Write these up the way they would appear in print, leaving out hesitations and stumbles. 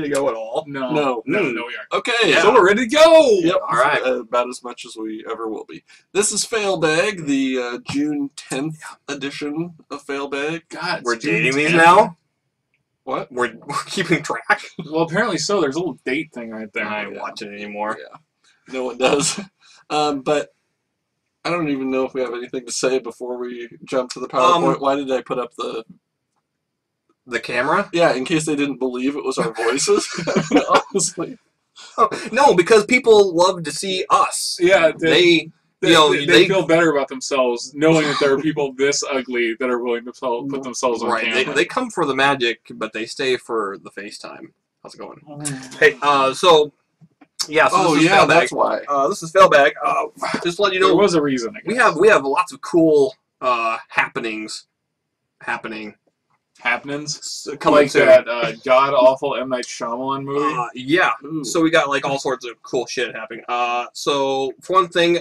to go at all? No, we aren't. Okay, Yeah. So we're ready to go! Yep, All right. about as much as we ever will be. This is Failbag, the June 10th edition of Failbag. God, We're it's June dating these 10th. now? What? We're keeping track? Well, apparently so. There's a little date thing right there. I ain't watching it anymore. Yeah, no one does. But I don't even know if we have anything to say before we jump to the PowerPoint. Why did I put up the camera? Yeah, in case they didn't believe it was our voices. Honestly. Oh, no, because people love to see us. Yeah, They feel better about themselves knowing that there are people this ugly that are willing to put themselves on camera. They come for the magic, but they stay for the FaceTime. How's it going? Hey, so yeah. So this is Failbag. That's why. This is Failbag. Just to let you know, there was a reason. We have lots of cool happenings happening. Happenings? Coming Like soon. that god-awful M. Night Shyamalan movie? Yeah. Ooh. So we got like all sorts of cool shit happening. So for one thing,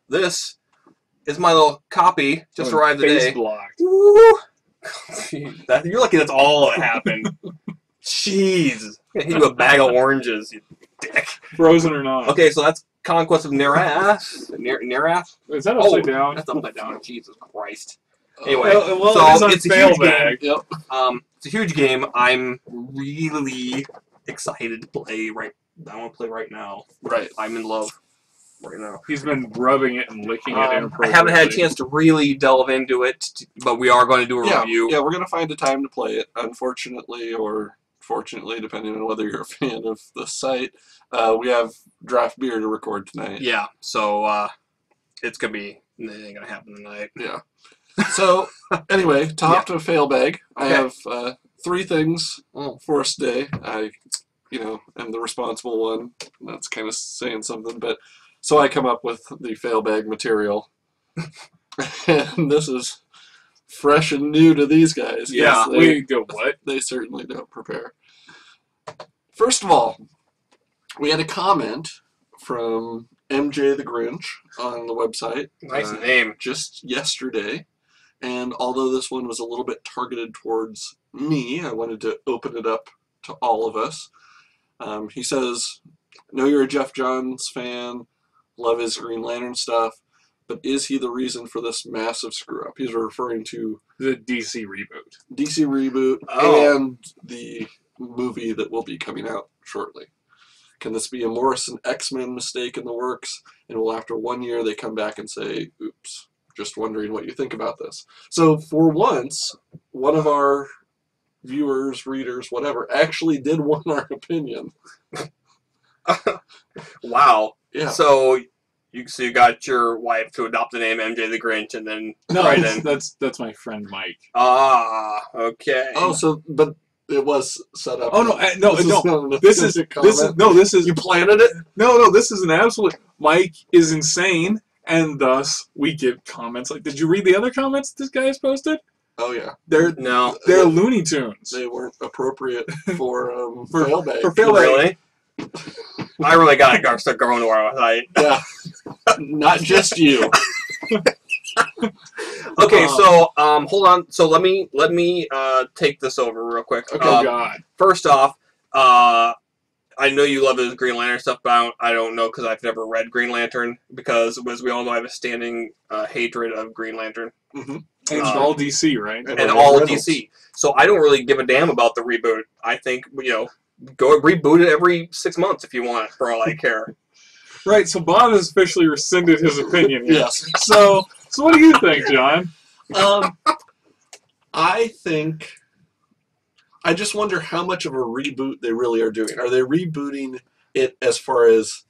this is my little copy. Just arrived today. Blocked. Woo! You're lucky that's all that happened. Jeez. I'm gonna hit you a bag of oranges, you dick. Frozen or not. Okay, so that's Conquest of Nerath. Nerath? Is that upside down? That's upside down. Jesus Christ. Anyway, well, so it's a huge game. Yep. It's a huge game. I'm really excited to play I want to play right now. Right. I'm in love right now. He's been rubbing it and licking it I inappropriately. haven't had a chance to really delve into it, but we are going to do a review. Yeah, we're going to find a time to play it. Unfortunately, or fortunately, depending on whether you're a fan of the site, we have draft beer to record tonight. Yeah, so it's going to be, it ain't going to happen tonight. Yeah. So, anyway, top to Failbag. I Okay. have 3 things for us today. I, am the responsible one. That's kind of saying something, but so I come up with the Failbag material. And this is fresh and new to these guys. Yeah, we go, what? They certainly don't prepare. First of all, we had a comment from MJ the Grinch on the website. Nice name. Just yesterday. And although this one was a little bit targeted towards me, I wanted to open it up to all of us. He says, know you're a Jeff Johns fan, love his Green Lantern stuff, but is he the reason for this massive screw-up? He's referring to The DC reboot. DC reboot and the movie that will be coming out shortly. Can this be a Morrison X-Men mistake in the works? And will after 1 year they come back and say, oops. Just wondering what you think about this. So for once, one of our viewers, readers, whatever, actually did want our opinion. Wow. Yeah. So you got your wife to adopt the name MJ the Grinch, and then No, right in. that's my friend Mike. Ah, okay. Oh, so but it was set up. Oh no, This is You planted it? No, this is an absolute. Mike is insane, and thus we get comments like. Did you read the other comments this guy has posted? Oh yeah. They're Looney Tunes. They weren't appropriate for Failbag. For Failbag. Really? I really gotta start going to our site. Yeah. Not just you. Okay, so hold on. So let me take this over real quick. Okay. Oh God. First off, I know you love his Green Lantern stuff, but I don't know because I've never read Green Lantern because, as we all know, I have a standing hatred of Green Lantern. Mm-hmm. And all DC, right? And all of DC. So I don't really give a damn about the reboot. I think, go reboot it every 6 months if you want, for all I care. Right, so Bob has officially rescinded his opinion here. Yes. So what do you think, John? I just wonder how much of a reboot they really are doing. Are they rebooting it as far as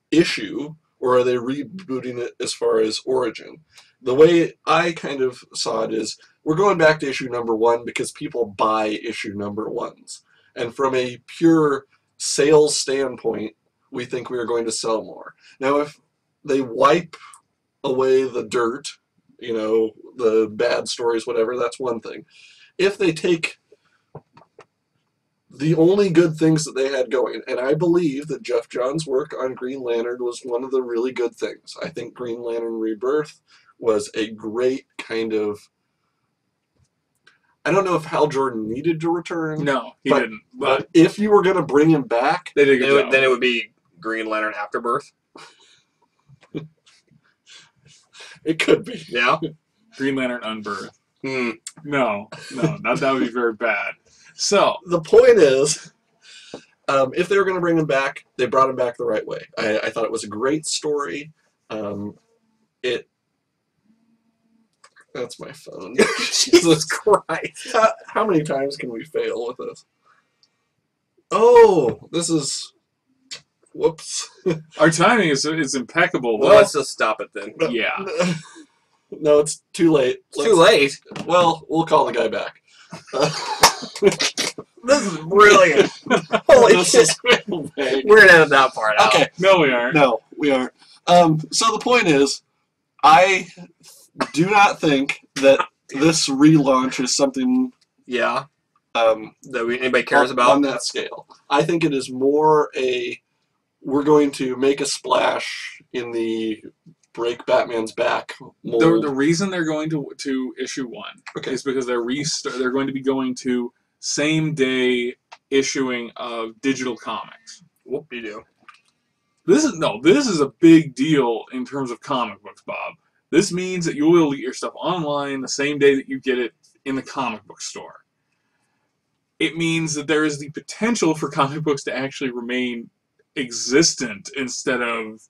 issue, or are they rebooting it as far as origin? The way I kind of saw it is, we're going back to issue number 1 because people buy issue number 1s. And from a pure sales standpoint, we think we are going to sell more. Now, if they wipe away the dirt, the bad stories, whatever, that's one thing. If they take the only good things that they had going, and I believe that Jeff Johns' work on Green Lantern was one of the really good things. I think Green Lantern Rebirth was a great kind of, I don't know if Hal Jordan needed to return. No, he didn't. But if you were going to bring him back, they did a good job. Then it would be Green Lantern Afterbirth. It could be. Yeah. Green Lantern Unbirth. Hmm. No, that would be very bad. So the point is, if they were going to bring him back, they brought him back the right way. I thought it was a great story. That's my phone. Jesus Christ! How many times can we fail with this? Oh, this is. Whoops. our timing is impeccable. Well, let's just stop it then. Yeah. No, it's too late. Too late. Well, we'll call the guy back. This is brilliant. Holy shit. We're gonna edit that part out. Okay. No, we aren't. No, we aren't. So the point is, I do not think that this relaunch is something Yeah. That anybody cares about on that scale. I think it is more we're going to make a splash in the break Batman's back mold. The reason they're going to issue one is because they're going to be going to same day issuing of digital comics. Whoop-de-doo. This is a big deal in terms of comic books, Bob. This means that you will get your stuff online the same day that you get it in the comic book store. It means that there is the potential for comic books to actually remain existent instead of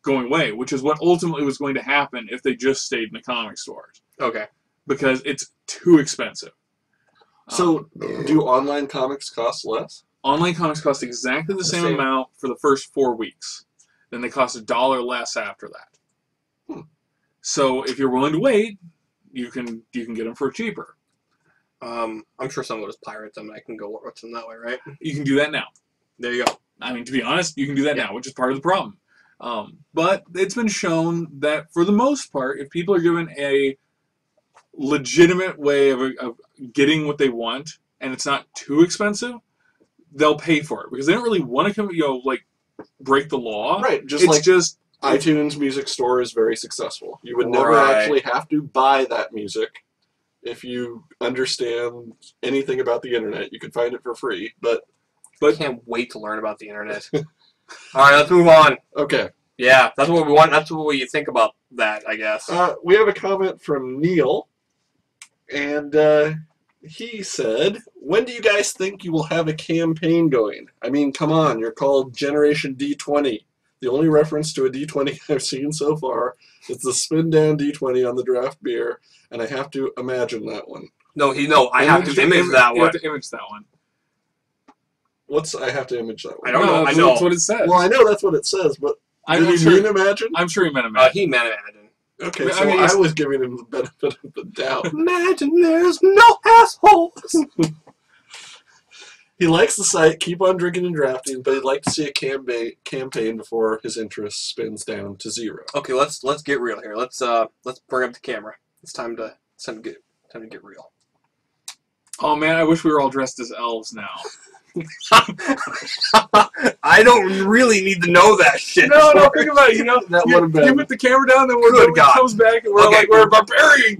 going away, which is what ultimately was going to happen if they just stayed in the comic stores. Okay. Because it's too expensive. So, do online comics cost less? Online comics cost exactly the same amount for the first 4 weeks. Then they cost $1 less after that. So if you're willing to wait, you can get them for cheaper. I'm sure someone will just pirate them and I can go watch them that way, right? You can do that now. There you go. I mean, to be honest, you can do that now, which is part of the problem. But it's been shown that for the most part, if people are given a legitimate way of getting what they want, and it's not too expensive, they'll pay for it because they don't really want to break the law. Right. Just iTunes Music Store is very successful. You would never actually have to buy that music. If you understand anything about the internet, you could find it for free. But I can't wait to learn about the internet. All right, let's move on. Okay. Yeah, that's what we want. That's what you think about that, I guess. We have a comment from Neil, and he said, "When do you guys think you will have a campaign going? I mean, come on, you're called Generation D20. The only reference to a D20 I've seen so far is the spin down D20 on the draft beer, and I have to imagine that one." I have to image that one. You have to image that one. I have to image that one? I don't know. I know. That's what it says. Well, I know that's what it says, but did he mean imagine? I'm sure he meant imagine. He meant imagine. Okay, so I was giving him the benefit of the doubt. Imagine there's no assholes. He likes the site, keep on drinking and drafting, but he'd like to see a campaign before his interest spins down to 0. Okay, let's get real here. Let's bring up the camera. It's time to get real. Oh man, I wish we were all dressed as elves now. I don't really need to know that shit. No, think about it. That would have been. You put the camera down, then when it comes back, and we're a barbarian.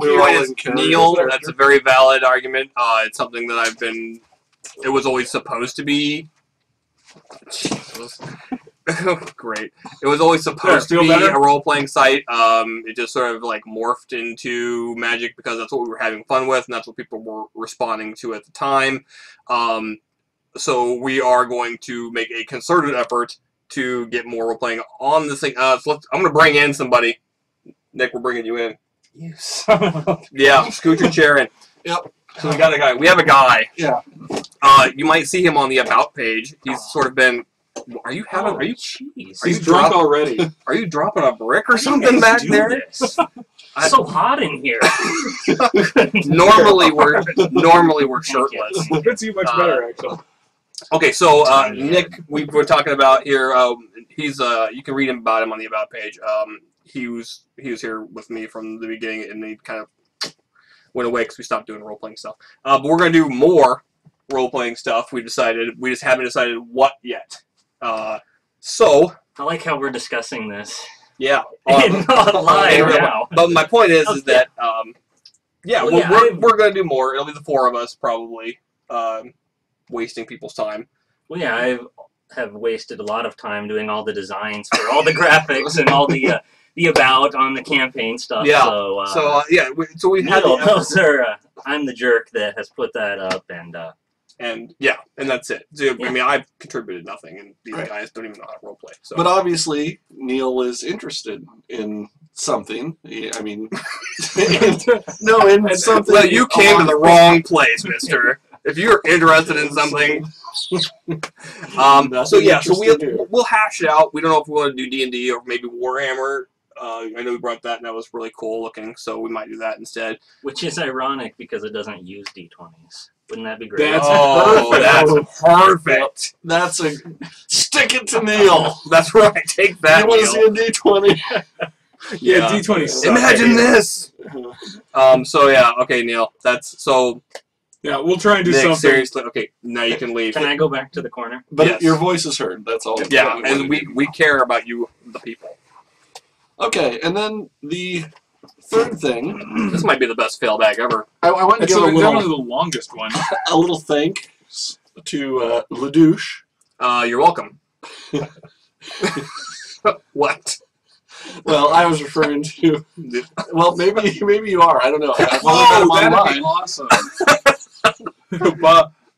Neil, that's a very valid argument. It's something that it was always supposed to be. Great. It was always supposed to be a role-playing site. It just sort of morphed into Magic because that's what we were having fun with, and that's what people were responding to at the time. So we are going to make a concerted effort to get more role-playing on this thing. I'm going to bring in somebody. Nick, we're bringing you in. You Yeah, scoot your chair in. Yep. So we got a guy. We have a guy. Yeah. You might see him on the About page. He's sort of been... Are you jeez. Are you drunk already? Are you dropping a brick or something back there? It's so hot in here. Normally we're shirtless. It fits you much better, actually. Okay, so Nick, we were talking about here. He's you can read about him on the About page. He was here with me from the beginning, and he kind of went away because we stopped doing role playing stuff. But we're gonna do more role playing stuff. We just haven't decided what yet. So I like how we're discussing this. Yeah. Not live now. But my point is that Yeah, Well, we're going to do more. It'll be the 4 of us, probably, wasting people's time. Well, yeah, I have wasted a lot of time doing all the designs for all the graphics and all the about on the campaign stuff. Yeah. So we had Neil, those are. I'm the jerk that has put that up, and that's it. So, Yeah. I mean, I've contributed nothing, and these Right. guys don't even know how to roleplay. So. But obviously, Neil is interested in something. I mean, in something. Well, you came to the wrong place, mister. If you're interested in something. So we'll hash it out. We don't know if we want to do D&D or maybe Warhammer. I know we brought that, and that was really cool looking, so we might do that instead. which is ironic because it doesn't use D20s. Wouldn't that be great? That's That's perfect. That's a stick it to Neil. That's right. Take that. You want to see a D20? Yeah, D20 suck. Imagine this. Okay, Neil. That's so. Yeah, we'll try and do Nick, something. seriously. Okay, now you can leave. Can I go back to the corner? But Yes. your voice is heard. That's all. Yeah, and we care about you, the people. Okay, and then the third thing. This might be the best failbag ever. I want to It's give definitely the longest one. a little thanks to LaDouche. You're welcome. What? Well, I was referring to. Well, maybe you are. I don't know. I've only met him that'd be online. awesome.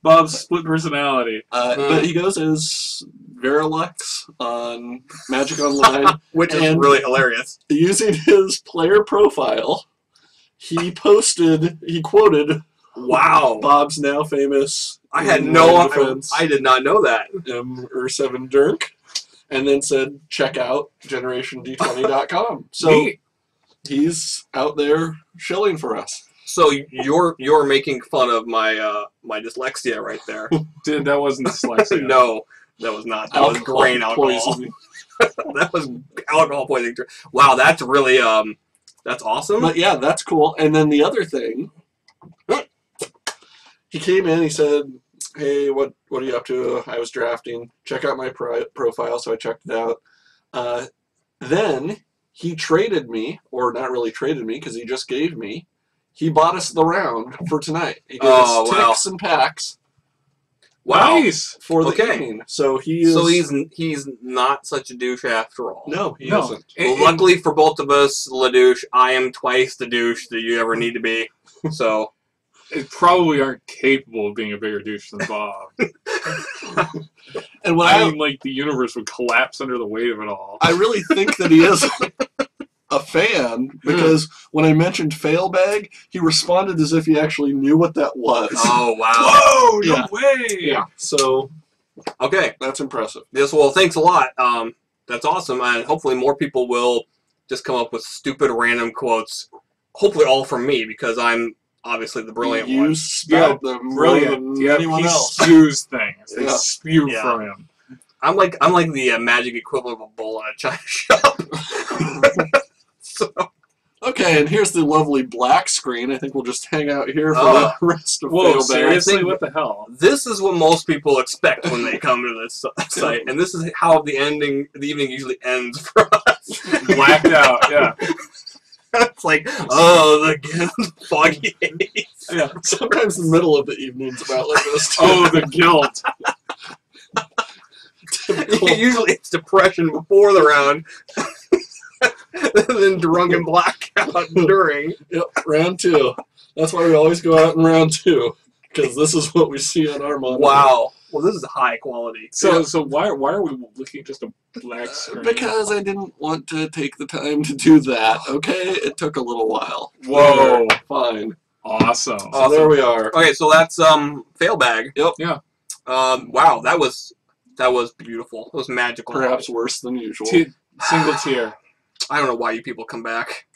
Bob's split personality. But he goes as Verilux on Magic Online. Which is And- really hilarious. Using his player profile, he quoted Wow. Bob's now famous. I had defense, I did not know that. Ur7 Dirk, and then said, check out GenerationD20.com. So Neat. he's out there shilling for us. So you're making fun of my my dyslexia right there. Dude, that wasn't dyslexia. No, that was not. That was grain alcohol. poisoning. That was alcohol poisoning. Wow, that's really that's awesome. But yeah, that's cool. And then the other thing, he came in, he said, hey, what are you up to? I was drafting. Check out my profile, so I checked it out. Then he traded me, or not really traded me, because he just gave me. He bought us the round for tonight. He gave us ticks and packs Wow. Nice. for the Okay. evening. So he is. So he's not such a douche after all. No, he No. isn't. Well, luckily for both of us, LaDouche, I am twice the douche that you ever need to be. So It probably aren't capable of being a bigger douche than Bob. And what I mean, like, the universe would collapse under the weight of it all. I really think that he is a fan, because when I mentioned Failbag, he responded as if he actually knew what that was. oh wow. Whoa, no Yeah. way! Yeah. So Okay. that's impressive. Well, thanks a lot. That's awesome, and hopefully more people will just come up with stupid random quotes. Hopefully all from me, because I'm obviously the brilliant You one. spout them more Brilliant. than Yeah, anyone he else. spews things. They Yeah. spew Yeah. from him. I'm like the magic equivalent of a bull in a china shop. So Okay, and here's the lovely black screen. I think we'll just hang out here for Oh. the rest of Whoa, Failbag. seriously? think- What the hell? this is what most people expect when they come to this site, and this is how the evening usually ends for us. Blacked out, yeah. It's like, oh, the foggy haze. Yeah, sometimes the middle of the evening's about like this. Too. Oh, the guilt. Usually it's depression before the round, then drunken blackout during. Yep, round 2. That's why we always go out in round 2, because this is what we see on our monitor. Wow. Well, this is high quality. So why are we looking at just a black screen? Because I didn't want to take the time to do that, okay? It took a little while. Whoa. Fine. Awesome. So there we are. Okay, so that's Failbag. Yep. Yeah. Wow, that was beautiful. It was magical. Perhaps worse than usual. Single tier. I don't know why you people come back.